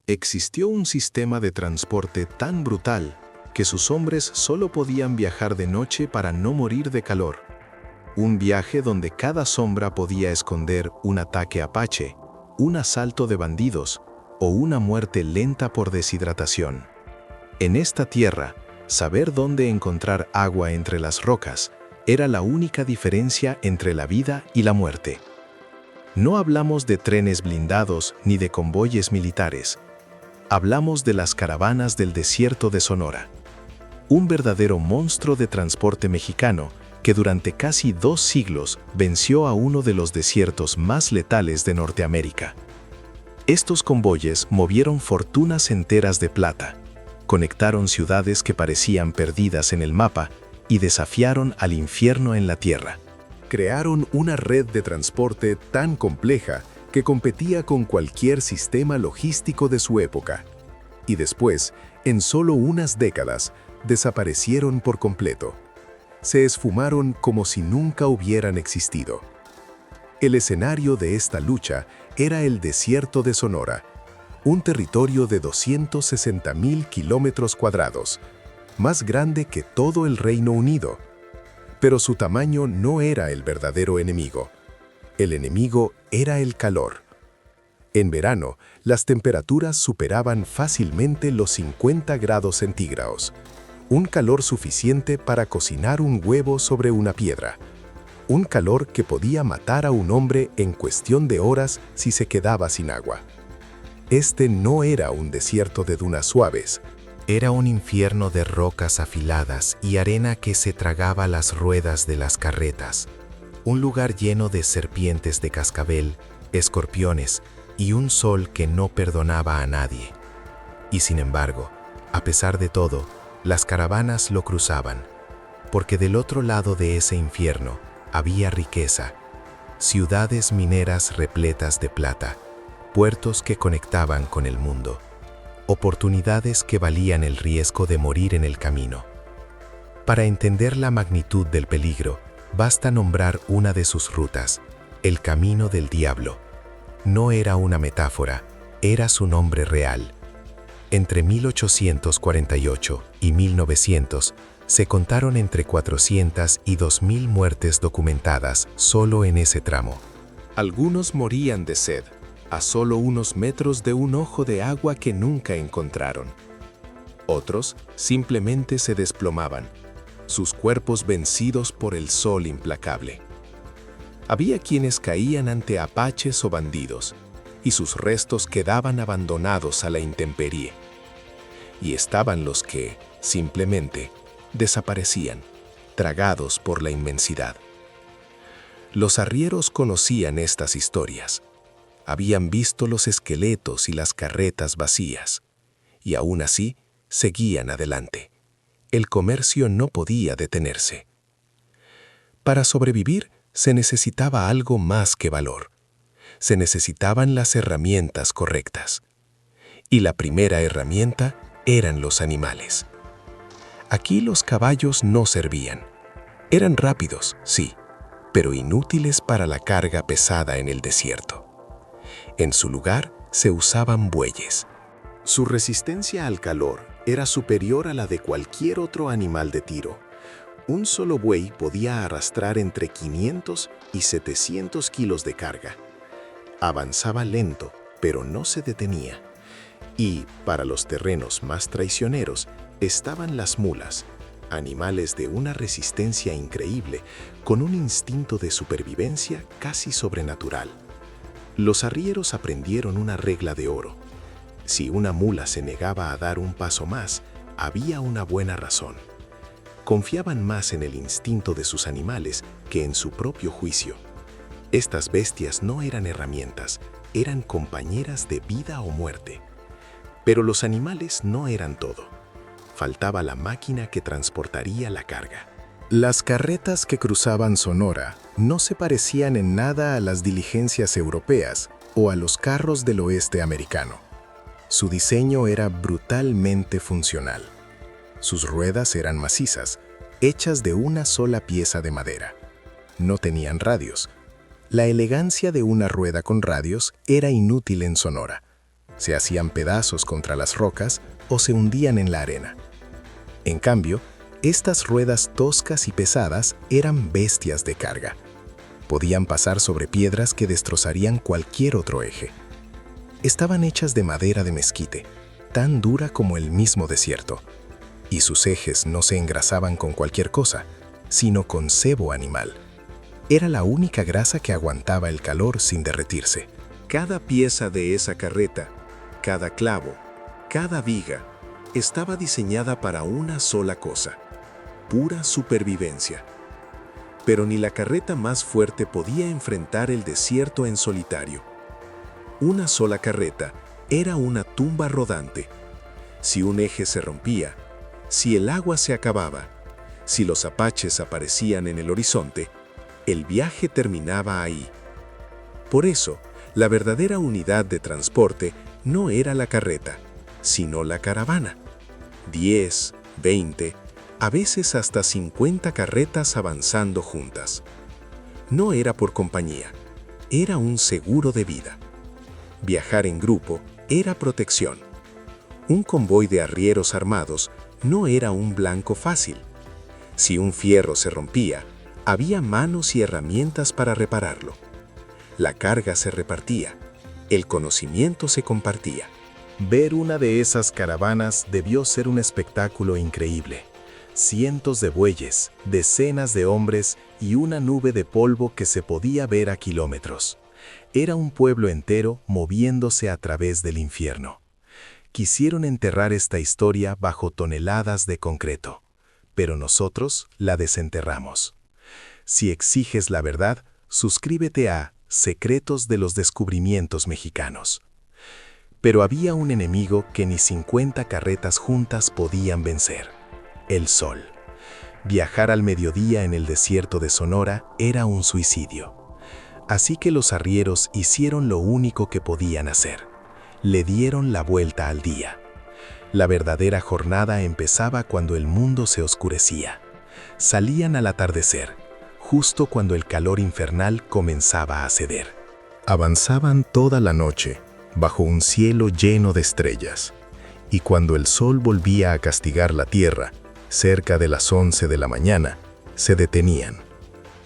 Existió un sistema de transporte tan brutal que sus hombres solo podían viajar de noche para no morir de calor. Un viaje donde cada sombra podía esconder un ataque apache, un asalto de bandidos o una muerte lenta por deshidratación. En esta tierra, saber dónde encontrar agua entre las rocas era la única diferencia entre la vida y la muerte. No hablamos de trenes blindados ni de convoyes militares. Hablamos de las caravanas del desierto de Sonora. Un verdadero monstruo de transporte mexicano que durante casi 2 siglos venció a uno de los desiertos más letales de Norteamérica. Estos convoyes movieron fortunas enteras de plata, conectaron ciudades que parecían perdidas en el mapa y desafiaron al infierno en la tierra. Crearon una red de transporte tan compleja que competía con cualquier sistema logístico de su época. Y después, en solo unas décadas, desaparecieron por completo. Se esfumaron como si nunca hubieran existido. El escenario de esta lucha era el desierto de Sonora, un territorio de 260,000 kilómetros cuadrados, más grande que todo el Reino Unido. Pero su tamaño no era el verdadero enemigo. El enemigo era el calor. En verano, las temperaturas superaban fácilmente los 50 grados centígrados, un calor suficiente para cocinar un huevo sobre una piedra, un calor que podía matar a un hombre en cuestión de horas si se quedaba sin agua. Este no era un desierto de dunas suaves. Era un infierno de rocas afiladas y arena que se tragaba las ruedas de las carretas. Un lugar lleno de serpientes de cascabel, escorpiones y un sol que no perdonaba a nadie. Y sin embargo, a pesar de todo, las caravanas lo cruzaban, porque del otro lado de ese infierno había riqueza, ciudades mineras repletas de plata, puertos que conectaban con el mundo, oportunidades que valían el riesgo de morir en el camino. Para entender la magnitud del peligro, basta nombrar una de sus rutas, el Camino del Diablo. No era una metáfora, era su nombre real. Entre 1848 y 1900, se contaron entre 400 y 2,000 muertes documentadas solo en ese tramo. Algunos morían de sed, a solo unos metros de un ojo de agua que nunca encontraron. Otros simplemente se desplomaban, sus cuerpos vencidos por el sol implacable. Había quienes caían ante apaches o bandidos, y sus restos quedaban abandonados a la intemperie. Y estaban los que, simplemente, desaparecían, tragados por la inmensidad. Los arrieros conocían estas historias. Habían visto los esqueletos y las carretas vacías, y aún así seguían adelante. El comercio no podía detenerse. Para sobrevivir se necesitaba algo más que valor. Se necesitaban las herramientas correctas. Y la primera herramienta eran los animales. Aquí los caballos no servían. Eran rápidos, sí, pero inútiles para la carga pesada en el desierto. En su lugar se usaban bueyes. Su resistencia al calor era superior a la de cualquier otro animal de tiro. Un solo buey podía arrastrar entre 500 y 700 kilos de carga. Avanzaba lento, pero no se detenía. Y, para los terrenos más traicioneros, estaban las mulas, animales de una resistencia increíble, con un instinto de supervivencia casi sobrenatural. Los arrieros aprendieron una regla de oro. Si una mula se negaba a dar un paso más, había una buena razón. Confiaban más en el instinto de sus animales que en su propio juicio. Estas bestias no eran herramientas, eran compañeras de vida o muerte. Pero los animales no eran todo. Faltaba la máquina que transportaría la carga. Las carretas que cruzaban Sonora no se parecían en nada a las diligencias europeas o a los carros del oeste americano. Su diseño era brutalmente funcional. Sus ruedas eran macizas, hechas de una sola pieza de madera. No tenían radios. La elegancia de una rueda con radios era inútil en Sonora. se hacían pedazos contra las rocas o se hundían en la arena. En cambio, estas ruedas toscas y pesadas eran bestias de carga. Podían pasar sobre piedras que destrozarían cualquier otro eje. Estaban hechas de madera de mezquite, tan dura como el mismo desierto, y sus ejes no se engrasaban con cualquier cosa, sino con sebo animal. Era la única grasa que aguantaba el calor sin derretirse. Cada pieza de esa carreta, cada clavo, cada viga, estaba diseñada para una sola cosa: pura supervivencia. Pero ni la carreta más fuerte podía enfrentar el desierto en solitario. Una sola carreta era una tumba rodante. Si un eje se rompía, si el agua se acababa, si los apaches aparecían en el horizonte, el viaje terminaba ahí. Por eso, la verdadera unidad de transporte no era la carreta, sino la caravana. 10, 20, a veces hasta 50 carretas avanzando juntas. No era por compañía, era un seguro de vida. Viajar en grupo era protección. Un convoy de arrieros armados no era un blanco fácil. Si un fierro se rompía, había manos y herramientas para repararlo. La carga se repartía, el conocimiento se compartía. Ver una de esas caravanas debió ser un espectáculo increíble. Cientos de bueyes, decenas de hombres y una nube de polvo que se podía ver a kilómetros. Era un pueblo entero moviéndose a través del infierno. Quisieron enterrar esta historia bajo toneladas de concreto, pero nosotros la desenterramos. Si exiges la verdad, suscríbete a Secretos de los Descubrimientos Mexicanos. Pero había un enemigo que ni 50 carretas juntas podían vencer: el sol. Viajar al mediodía en el desierto de Sonora era un suicidio. Así que los arrieros hicieron lo único que podían hacer: le dieron la vuelta al día. La verdadera jornada empezaba cuando el mundo se oscurecía. Salían al atardecer, justo cuando el calor infernal comenzaba a ceder. Avanzaban toda la noche, bajo un cielo lleno de estrellas, y cuando el sol volvía a castigar la tierra, cerca de las 11 de la mañana, se detenían.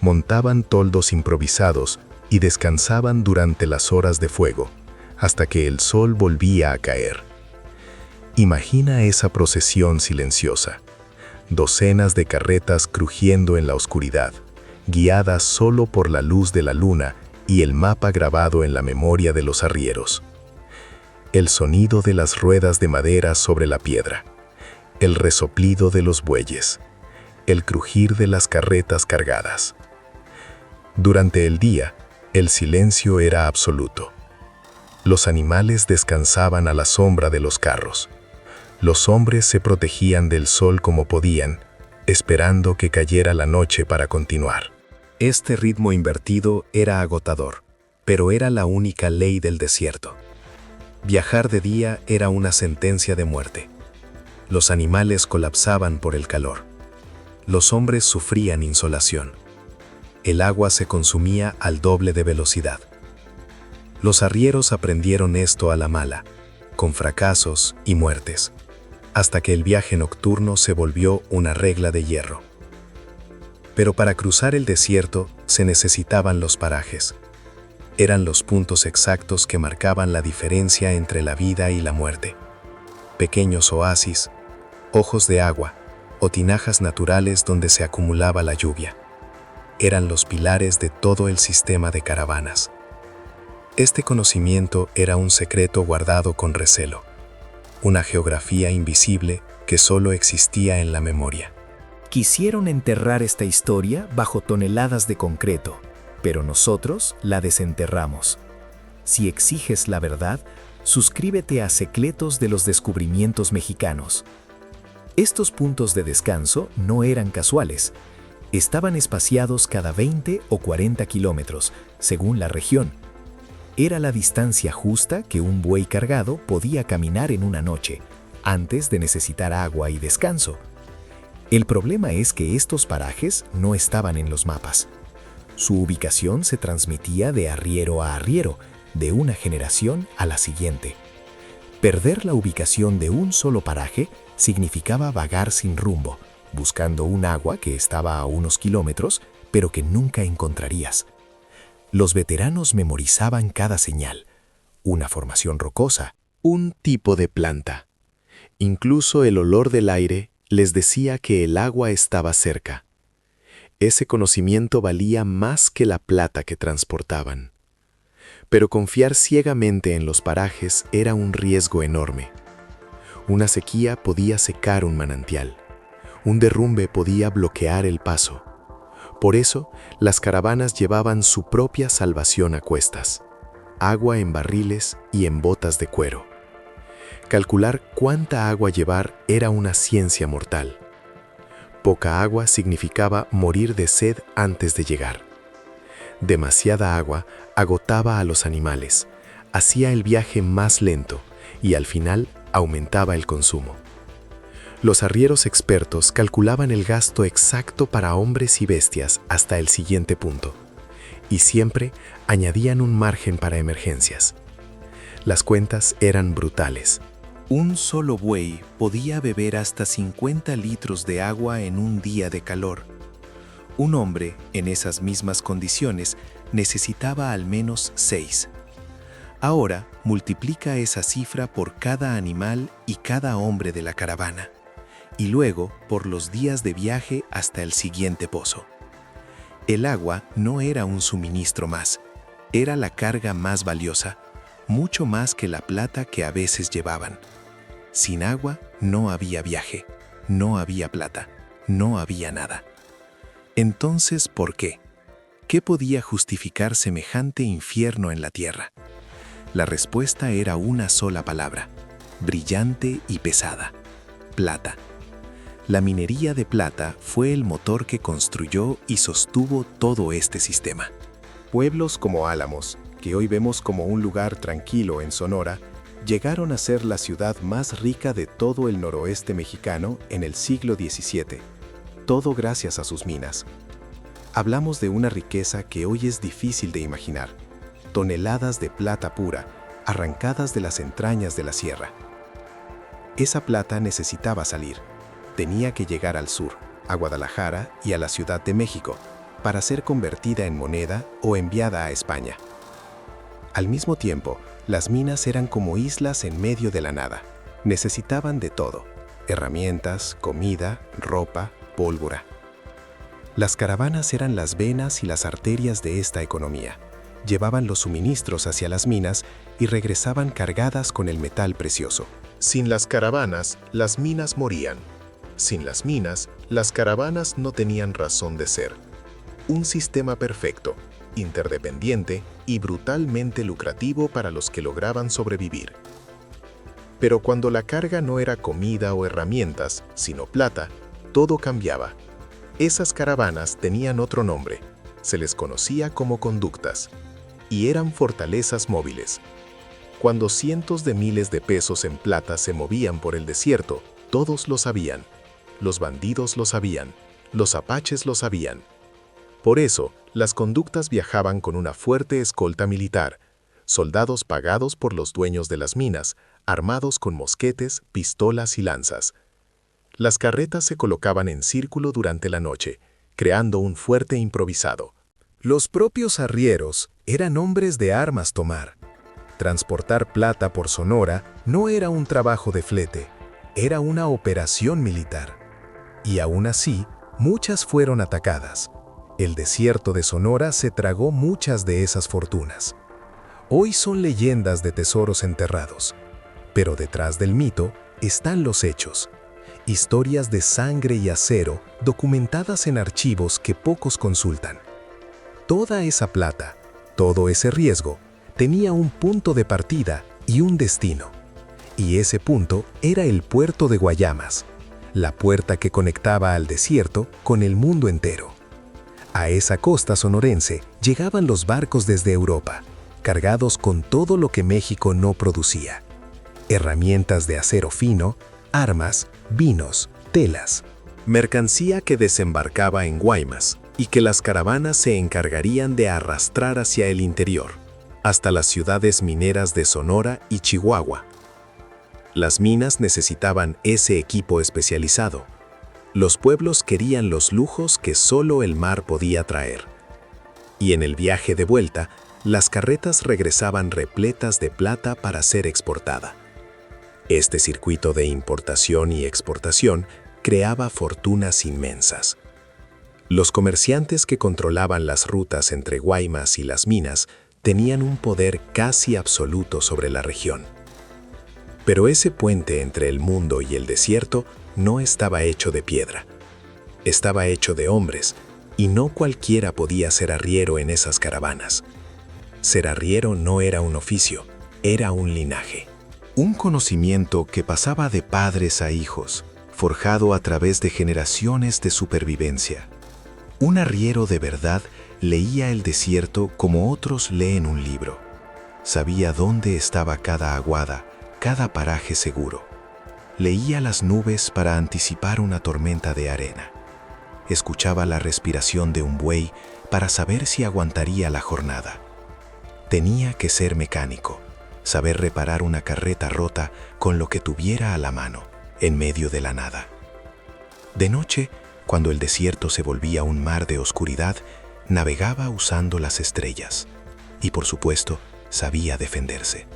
Montaban toldos improvisados y descansaban durante las horas de fuego, hasta que el sol volvía a caer. Imagina esa procesión silenciosa. Docenas de carretas crujiendo en la oscuridad, guiadas solo por la luz de la luna y el mapa grabado en la memoria de los arrieros. El sonido de las ruedas de madera sobre la piedra, el resoplido de los bueyes, el crujir de las carretas cargadas. Durante el día, el silencio era absoluto. Los animales descansaban a la sombra de los carros. Los hombres se protegían del sol como podían, esperando que cayera la noche para continuar. Este ritmo invertido era agotador, pero era la única ley del desierto. Viajar de día era una sentencia de muerte. Los animales colapsaban por el calor. Los hombres sufrían insolación. El agua se consumía al doble de velocidad. Los arrieros aprendieron esto a la mala, con fracasos y muertes, hasta que el viaje nocturno se volvió una regla de hierro. Pero para cruzar el desierto se necesitaban los parajes. Eran los puntos exactos que marcaban la diferencia entre la vida y la muerte. Pequeños oasis, ojos de agua o tinajas naturales donde se acumulaba la lluvia. Eran los pilares de todo el sistema de caravanas. Este conocimiento era un secreto guardado con recelo, una geografía invisible que solo existía en la memoria. Quisieron enterrar esta historia bajo toneladas de concreto, pero nosotros la desenterramos. Si exiges la verdad, suscríbete a Secretos de los Descubrimientos Mexicanos. Estos puntos de descanso no eran casuales. Estaban espaciados cada 20 o 40 kilómetros, según la región. Era la distancia justa que un buey cargado podía caminar en una noche, antes de necesitar agua y descanso. El problema es que estos parajes no estaban en los mapas. Su ubicación se transmitía de arriero a arriero, de una generación a la siguiente. Perder la ubicación de un solo paraje significaba vagar sin rumbo, buscando un agua que estaba a unos kilómetros, pero que nunca encontrarías. Los veteranos memorizaban cada señal, una formación rocosa, Un tipo de planta. Incluso el olor del aire les decía que el agua estaba cerca. Ese conocimiento valía más que la plata que transportaban. Pero confiar ciegamente en los parajes era un riesgo enorme. Una sequía podía secar un manantial. Un derrumbe podía bloquear el paso. Por eso, las caravanas llevaban su propia salvación a cuestas. Agua en barriles y en botas de cuero. Calcular cuánta agua llevar era una ciencia mortal. Poca agua significaba morir de sed antes de llegar. Demasiada agua agotaba a los animales, hacía el viaje más lento y al final aumentaba el consumo. Los arrieros expertos calculaban el gasto exacto para hombres y bestias hasta el siguiente punto, y siempre añadían un margen para emergencias. Las cuentas eran brutales. Un solo buey podía beber hasta 50 litros de agua en un día de calor. Un hombre, en esas mismas condiciones, necesitaba al menos 6. Ahora, multiplica esa cifra por cada animal y cada hombre de la caravana, y luego por los días de viaje hasta el siguiente pozo. El agua no era un suministro más, era la carga más valiosa, mucho más que la plata que a veces llevaban. Sin agua no había viaje, no había plata, no había nada. Entonces, ¿por qué? ¿Qué podía justificar semejante infierno en la tierra? La respuesta era una sola palabra, brillante y pesada: plata. La minería de plata fue el motor que construyó y sostuvo todo este sistema. Pueblos como Álamos, que hoy vemos como un lugar tranquilo en Sonora, llegaron a ser la ciudad más rica de todo el noroeste mexicano en el siglo XVII, todo gracias a sus minas. Hablamos de una riqueza que hoy es difícil de imaginar, toneladas de plata pura, arrancadas de las entrañas de la sierra. Esa plata necesitaba salir, tenía que llegar al sur, a Guadalajara y a la Ciudad de México, para ser convertida en moneda o enviada a España. Al mismo tiempo, las minas eran como islas en medio de la nada. Necesitaban de todo: herramientas, comida, ropa, pólvora. Las caravanas eran las venas y las arterias de esta economía. Llevaban los suministros hacia las minas y regresaban cargadas con el metal precioso. Sin las caravanas, las minas morían. Sin las minas, las caravanas no tenían razón de ser. Un sistema perfecto, interdependiente y brutalmente lucrativo para los que lograban sobrevivir. Pero cuando la carga no era comida o herramientas, sino plata, todo cambiaba. Esas caravanas tenían otro nombre, se les conocía como conductas, y eran fortalezas móviles. Cuando cientos de miles de pesos en plata se movían por el desierto, todos lo sabían. Los bandidos lo sabían, los apaches lo sabían. Por eso, las conductas viajaban con una fuerte escolta militar, soldados pagados por los dueños de las minas, armados con mosquetes, pistolas y lanzas. Las carretas se colocaban en círculo durante la noche, creando un fuerte improvisado. Los propios arrieros eran hombres de armas tomar. Transportar plata por Sonora no era un trabajo de flete, era una operación militar. Y aún así, muchas fueron atacadas. El desierto de Sonora se tragó muchas de esas fortunas. Hoy son leyendas de tesoros enterrados, pero detrás del mito están los hechos. Historias de sangre y acero documentadas en archivos que pocos consultan. Toda esa plata, todo ese riesgo, tenía un punto de partida y un destino. Y ese punto era el puerto de Guaymas, la puerta que conectaba al desierto con el mundo entero. A esa costa sonorense llegaban los barcos desde Europa, cargados con todo lo que México no producía: herramientas de acero fino, armas, vinos, telas. Mercancía que desembarcaba en Guaymas y que las caravanas se encargarían de arrastrar hacia el interior, hasta las ciudades mineras de Sonora y Chihuahua. Las minas necesitaban ese equipo especializado. Los pueblos querían los lujos que solo el mar podía traer. Y en el viaje de vuelta, las carretas regresaban repletas de plata para ser exportada. Este circuito de importación y exportación creaba fortunas inmensas. Los comerciantes que controlaban las rutas entre Guaymas y las minas tenían un poder casi absoluto sobre la región. Pero ese puente entre el mundo y el desierto no estaba hecho de piedra. Estaba hecho de hombres, y no cualquiera podía ser arriero en esas caravanas. Ser arriero no era un oficio, era un linaje. Un conocimiento que pasaba de padres a hijos, forjado a través de generaciones de supervivencia. Un arriero de verdad leía el desierto como otros leen un libro. Sabía dónde estaba cada aguada, cada paraje seguro. Leía las nubes para anticipar una tormenta de arena. Escuchaba la respiración de un buey para saber si aguantaría la jornada. Tenía que ser mecánico, saber reparar una carreta rota con lo que tuviera a la mano, en medio de la nada. De noche, cuando el desierto se volvía un mar de oscuridad, navegaba usando las estrellas. Y por supuesto, sabía defenderse.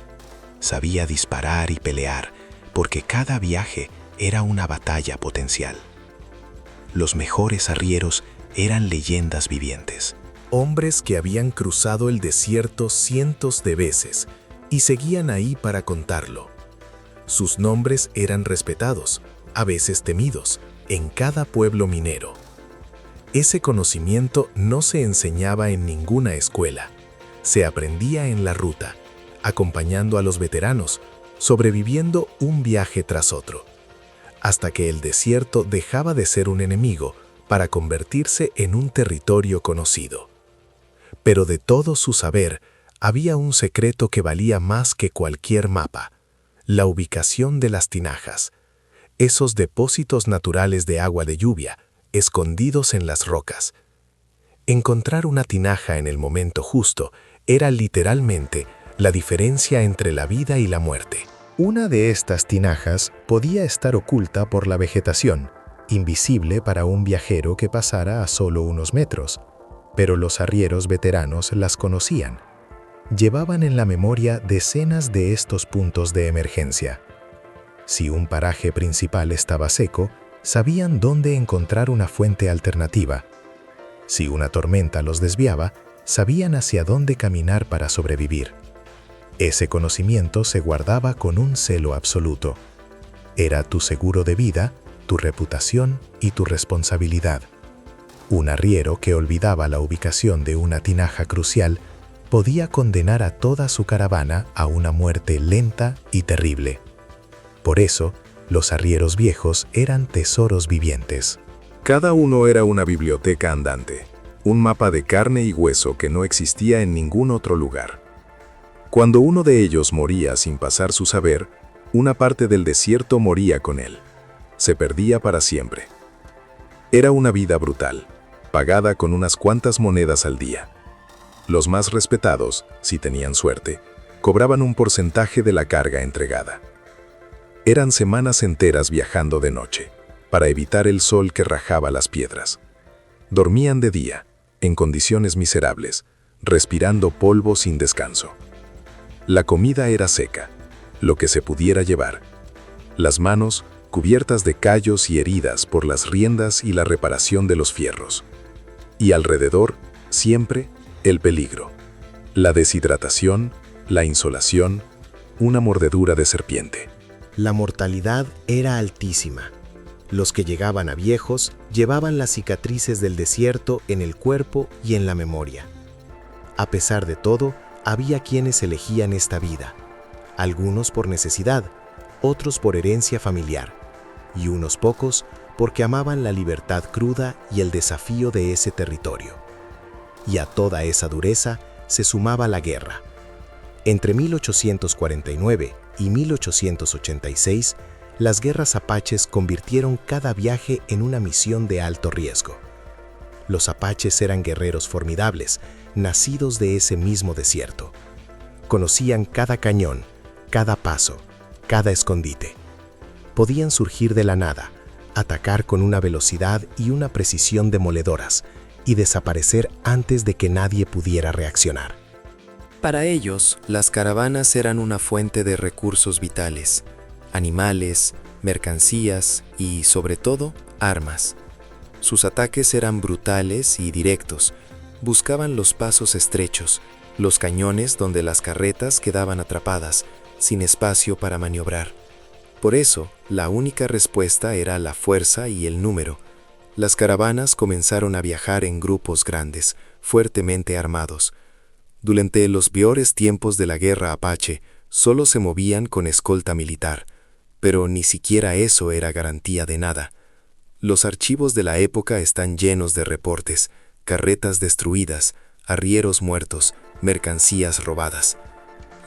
Sabía disparar y pelear, porque cada viaje era una batalla potencial. Los mejores arrieros eran leyendas vivientes. Hombres que habían cruzado el desierto cientos de veces y seguían ahí para contarlo. Sus nombres eran respetados, a veces temidos, en cada pueblo minero. Ese conocimiento no se enseñaba en ninguna escuela. Se aprendía en la ruta, acompañando a los veteranos, sobreviviendo un viaje tras otro, hasta que el desierto dejaba de ser un enemigo para convertirse en un territorio conocido. Pero de todo su saber, había un secreto que valía más que cualquier mapa: la ubicación de las tinajas, esos depósitos naturales de agua de lluvia, escondidos en las rocas. Encontrar una tinaja en el momento justo era literalmente la diferencia entre la vida y la muerte. Una de estas tinajas podía estar oculta por la vegetación, invisible para un viajero que pasara a solo unos metros, pero los arrieros veteranos las conocían. Llevaban en la memoria decenas de estos puntos de emergencia. Si un paraje principal estaba seco, sabían dónde encontrar una fuente alternativa. Si una tormenta los desviaba, sabían hacia dónde caminar para sobrevivir. Ese conocimiento se guardaba con un celo absoluto. Era tu seguro de vida, tu reputación y tu responsabilidad. Un arriero que olvidaba la ubicación de una tinaja crucial podía condenar a toda su caravana a una muerte lenta y terrible. Por eso, los arrieros viejos eran tesoros vivientes. Cada uno era una biblioteca andante, un mapa de carne y hueso que no existía en ningún otro lugar. Cuando uno de ellos moría sin pasar su saber, una parte del desierto moría con él. Se perdía para siempre. Era una vida brutal, pagada con unas cuantas monedas al día. Los más respetados, si tenían suerte, cobraban un porcentaje de la carga entregada. Eran semanas enteras viajando de noche, para evitar el sol que rajaba las piedras. Dormían de día, en condiciones miserables, respirando polvo sin descanso. La comida era seca, lo que se pudiera llevar. Las manos cubiertas de callos y heridas por las riendas y la reparación de los fierros. Y alrededor, siempre, el peligro. La deshidratación, la insolación, una mordedura de serpiente. La mortalidad era altísima. Los que llegaban a viejos llevaban las cicatrices del desierto en el cuerpo y en la memoria. A pesar de todo, había quienes elegían esta vida, algunos por necesidad, otros por herencia familiar, y unos pocos porque amaban la libertad cruda y el desafío de ese territorio. Y a toda esa dureza se sumaba la guerra. Entre 1849 y 1886, las guerras apaches convirtieron cada viaje en una misión de alto riesgo. Los apaches eran guerreros formidables, nacidos de ese mismo desierto. Conocían cada cañón, cada paso, cada escondite. Podían surgir de la nada, atacar con una velocidad y una precisión demoledoras, y desaparecer antes de que nadie pudiera reaccionar. Para ellos, las caravanas eran una fuente de recursos vitales, animales, mercancías y, sobre todo, armas. Sus ataques eran brutales y directos, buscaban los pasos estrechos, los cañones donde las carretas quedaban atrapadas, sin espacio para maniobrar. Por eso, la única respuesta era la fuerza y el número. Las caravanas comenzaron a viajar en grupos grandes, fuertemente armados. Durante los peores tiempos de la guerra apache, solo se movían con escolta militar, pero ni siquiera eso era garantía de nada. Los archivos de la época están llenos de reportes, carretas destruidas, arrieros muertos, mercancías robadas.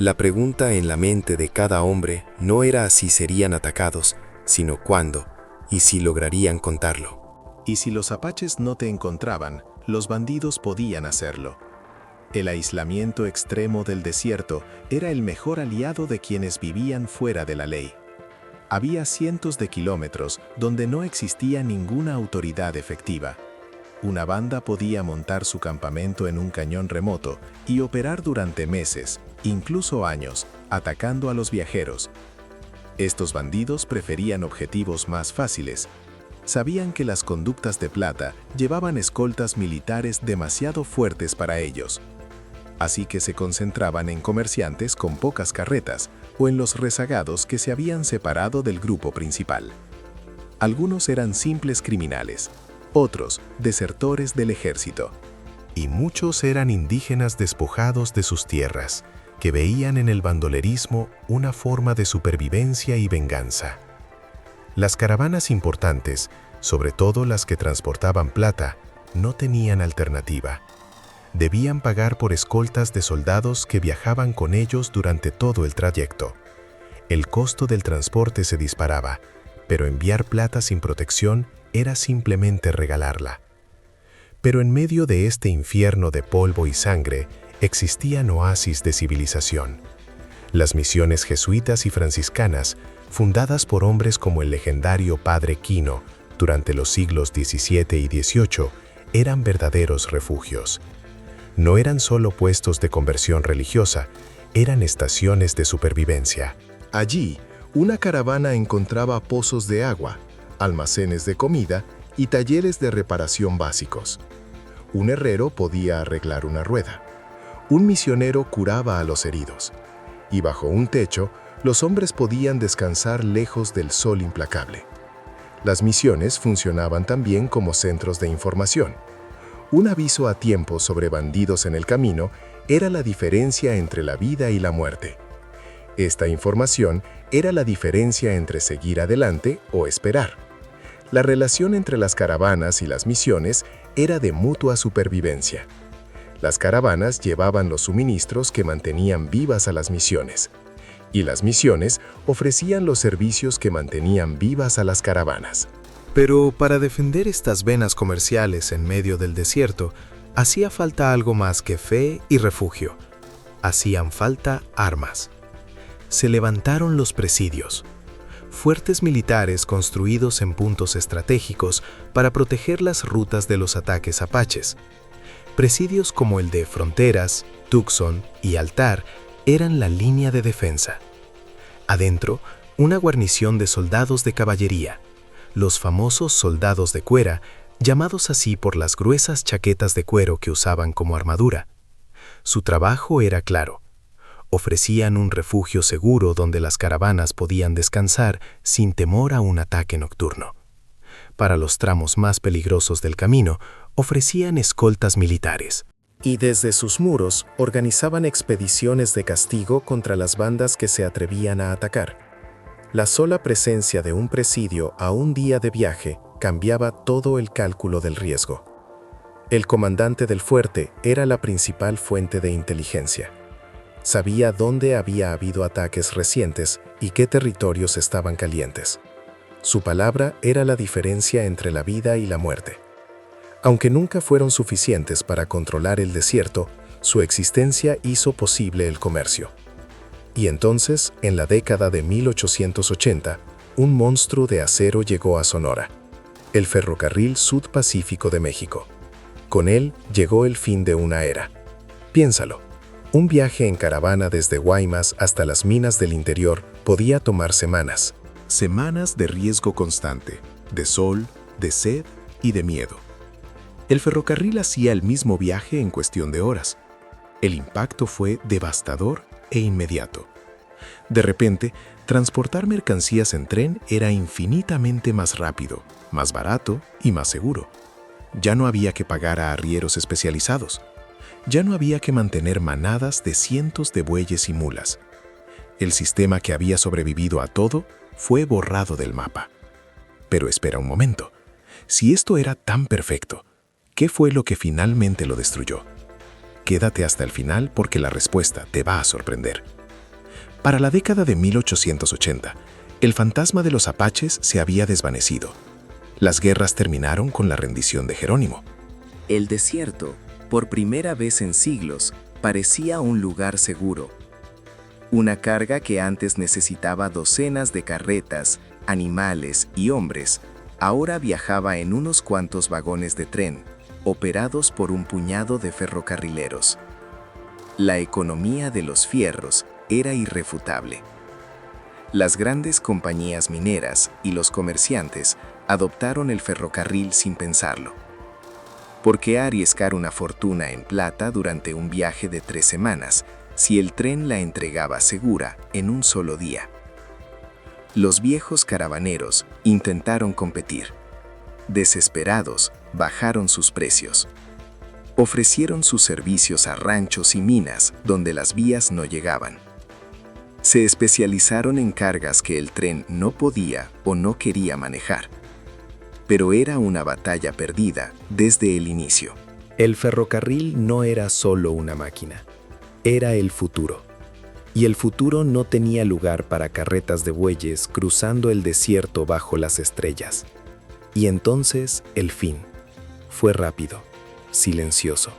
La pregunta en la mente de cada hombre no era si serían atacados, sino cuándo, y si lograrían contarlo. Y si los apaches no te encontraban, los bandidos podían hacerlo. El aislamiento extremo del desierto era el mejor aliado de quienes vivían fuera de la ley. Había cientos de kilómetros donde no existía ninguna autoridad efectiva. Una banda podía montar su campamento en un cañón remoto y operar durante meses, incluso años, atacando a los viajeros. Estos bandidos preferían objetivos más fáciles. Sabían que las conductas de plata llevaban escoltas militares demasiado fuertes para ellos. Así que se concentraban en comerciantes con pocas carretas o en los rezagados que se habían separado del grupo principal. Algunos eran simples criminales, otros desertores del ejército. Y muchos eran indígenas despojados de sus tierras, que veían en el bandolerismo una forma de supervivencia y venganza. Las caravanas importantes, sobre todo las que transportaban plata, no tenían alternativa. Debían pagar por escoltas de soldados que viajaban con ellos durante todo el trayecto. El costo del transporte se disparaba, pero enviar plata sin protección era simplemente regalarla. Pero en medio de este infierno de polvo y sangre, existían oasis de civilización. Las misiones jesuitas y franciscanas, fundadas por hombres como el legendario Padre Quino durante los siglos XVII y XVIII, eran verdaderos refugios. No eran solo puestos de conversión religiosa, eran estaciones de supervivencia. Allí, una caravana encontraba pozos de agua, almacenes de comida y talleres de reparación básicos. Un herrero podía arreglar una rueda. Un misionero curaba a los heridos. Y bajo un techo, los hombres podían descansar lejos del sol implacable. Las misiones funcionaban también como centros de información. Un aviso a tiempo sobre bandidos en el camino era la diferencia entre la vida y la muerte. Esta información era la diferencia entre seguir adelante o esperar. La relación entre las caravanas y las misiones era de mutua supervivencia. Las caravanas llevaban los suministros que mantenían vivas a las misiones, y las misiones ofrecían los servicios que mantenían vivas a las caravanas. Pero para defender estas venas comerciales en medio del desierto, hacía falta algo más que fe y refugio. Hacían falta armas. Se levantaron los presidios, fuertes militares construidos en puntos estratégicos para proteger las rutas de los ataques apaches. Presidios como el de Fronteras, Tucson y Altar eran la línea de defensa. Adentro, una guarnición de soldados de caballería, los famosos soldados de cuera, llamados así por las gruesas chaquetas de cuero que usaban como armadura. Su trabajo era claro. Ofrecían un refugio seguro donde las caravanas podían descansar sin temor a un ataque nocturno. Para los tramos más peligrosos del camino, ofrecían escoltas militares. Y desde sus muros organizaban expediciones de castigo contra las bandas que se atrevían a atacar. La sola presencia de un presidio a un día de viaje cambiaba todo el cálculo del riesgo. El comandante del fuerte era la principal fuente de inteligencia. Sabía dónde había habido ataques recientes y qué territorios estaban calientes. Su palabra era la diferencia entre la vida y la muerte. Aunque nunca fueron suficientes para controlar el desierto, su existencia hizo posible el comercio. Y entonces, en la década de 1880, un monstruo de acero llegó a Sonora, el Ferrocarril Sud-Pacífico de México. Con él llegó el fin de una era. Piénsalo, un viaje en caravana desde Guaymas hasta las minas del interior podía tomar semanas. Semanas de riesgo constante, de sol, de sed y de miedo. El ferrocarril hacía el mismo viaje en cuestión de horas. El impacto fue devastador e inmediato. De repente, transportar mercancías en tren era infinitamente más rápido, más barato y más seguro. Ya no había que pagar a arrieros especializados. Ya no había que mantener manadas de cientos de bueyes y mulas. El sistema que había sobrevivido a todo fue borrado del mapa. Pero espera un momento. Si esto era tan perfecto, ¿qué fue lo que finalmente lo destruyó? Quédate hasta el final porque la respuesta te va a sorprender. Para la década de 1880, el fantasma de los apaches se había desvanecido. Las guerras terminaron con la rendición de Jerónimo. El desierto, por primera vez en siglos, parecía un lugar seguro. Una carga que antes necesitaba docenas de carretas, animales y hombres, ahora viajaba en unos cuantos vagones de tren, operados por un puñado de ferrocarrileros. La economía de los fierros era irrefutable. Las grandes compañías mineras y los comerciantes adoptaron el ferrocarril sin pensarlo. ¿Por qué arriesgar una fortuna en plata durante un viaje de 3 semanas si el tren la entregaba segura en un solo día? Los viejos caravaneros intentaron competir. Desesperados, bajaron sus precios. Ofrecieron sus servicios a ranchos y minas donde las vías no llegaban. Se especializaron en cargas que el tren no podía o no quería manejar. Pero era una batalla perdida desde el inicio. El ferrocarril no era solo una máquina, era el futuro. Y el futuro no tenía lugar para carretas de bueyes cruzando el desierto bajo las estrellas. Y entonces, el fin. Fue rápido, silencioso.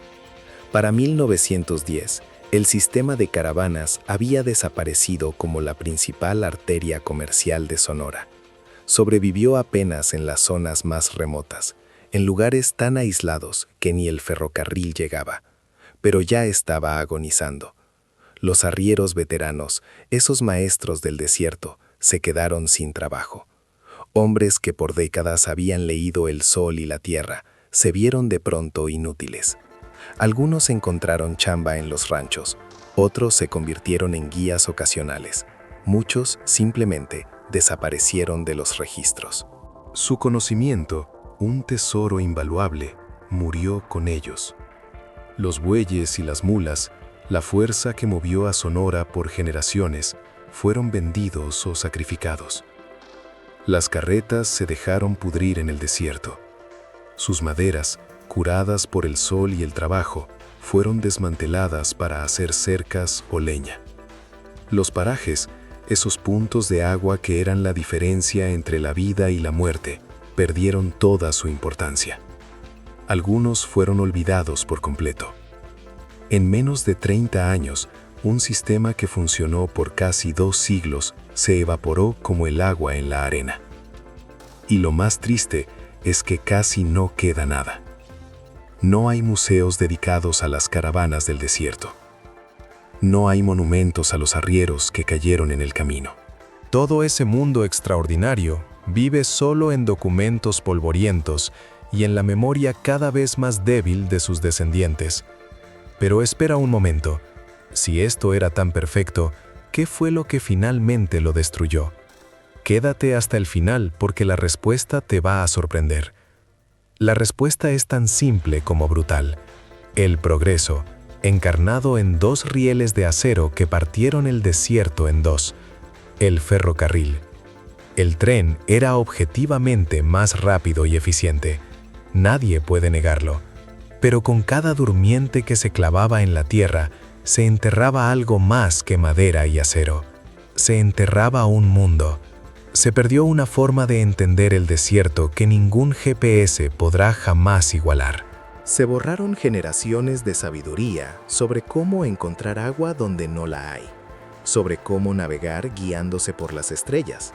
Para 1910, el sistema de caravanas había desaparecido como la principal arteria comercial de Sonora. Sobrevivió apenas en las zonas más remotas, en lugares tan aislados que ni el ferrocarril llegaba, pero ya estaba agonizando. Los arrieros veteranos, esos maestros del desierto, se quedaron sin trabajo. Hombres que por décadas habían leído el sol y la tierra, se vieron de pronto inútiles. Algunos encontraron chamba en los ranchos, otros se convirtieron en guías ocasionales. Muchos simplemente desaparecieron de los registros. Su conocimiento, un tesoro invaluable, murió con ellos. Los bueyes y las mulas, la fuerza que movió a Sonora por generaciones, fueron vendidos o sacrificados. Las carretas se dejaron pudrir en el desierto. Sus maderas, curadas por el sol y el trabajo, fueron desmanteladas para hacer cercas o leña. Los parajes, esos puntos de agua que eran la diferencia entre la vida y la muerte, perdieron toda su importancia. Algunos fueron olvidados por completo. En menos de 30 años, un sistema que funcionó por casi 2 siglos se evaporó como el agua en la arena. Y lo más triste es que casi no queda nada. No hay museos dedicados a las caravanas del desierto. No hay monumentos a los arrieros que cayeron en el camino. Todo ese mundo extraordinario vive solo en documentos polvorientos y en la memoria cada vez más débil de sus descendientes. Pero espera un momento. Si esto era tan perfecto, ¿qué fue lo que finalmente lo destruyó? Quédate hasta el final porque la respuesta te va a sorprender. La respuesta es tan simple como brutal. El progreso, encarnado en 2 rieles de acero que partieron el desierto en 2. El ferrocarril. El tren era objetivamente más rápido y eficiente. Nadie puede negarlo. Pero con cada durmiente que se clavaba en la tierra, se enterraba algo más que madera y acero. Se enterraba un mundo. Se perdió una forma de entender el desierto que ningún GPS podrá jamás igualar. Se borraron generaciones de sabiduría sobre cómo encontrar agua donde no la hay. sobre cómo navegar guiándose por las estrellas,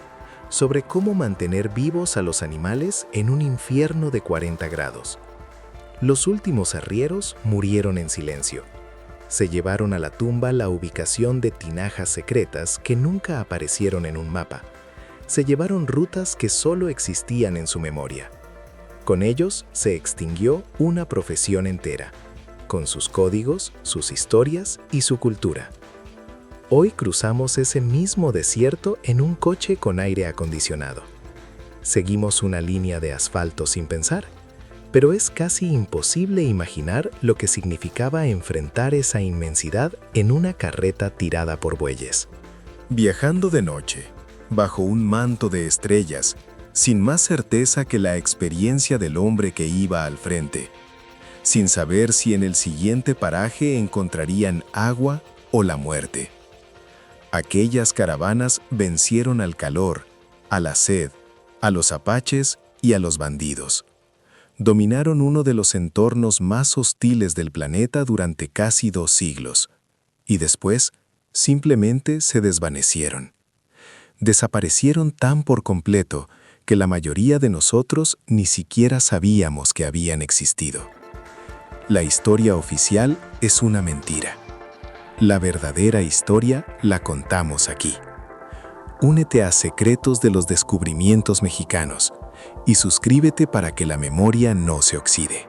sobre cómo mantener vivos a los animales en un infierno de 40 grados. Los últimos arrieros murieron en silencio. Se llevaron a la tumba la ubicación de tinajas secretas que nunca aparecieron en un mapa. Se llevaron rutas que solo existían en su memoria. Con ellos se extinguió una profesión entera, con sus códigos, sus historias y su cultura. Hoy cruzamos ese mismo desierto en un coche con aire acondicionado. Seguimos una línea de asfalto sin pensar, pero es casi imposible imaginar lo que significaba enfrentar esa inmensidad en una carreta tirada por bueyes. Viajando de noche, bajo un manto de estrellas, sin más certeza que la experiencia del hombre que iba al frente, sin saber si en el siguiente paraje encontrarían agua o la muerte. Aquellas caravanas vencieron al calor, a la sed, a los apaches y a los bandidos. Dominaron uno de los entornos más hostiles del planeta durante casi 2 siglos, y después simplemente se desvanecieron. Desaparecieron tan por completo que la mayoría de nosotros ni siquiera sabíamos que habían existido. La historia oficial es una mentira. La verdadera historia la contamos aquí. Únete a Secretos de los Descubrimientos Mexicanos y suscríbete para que la memoria no se oxide.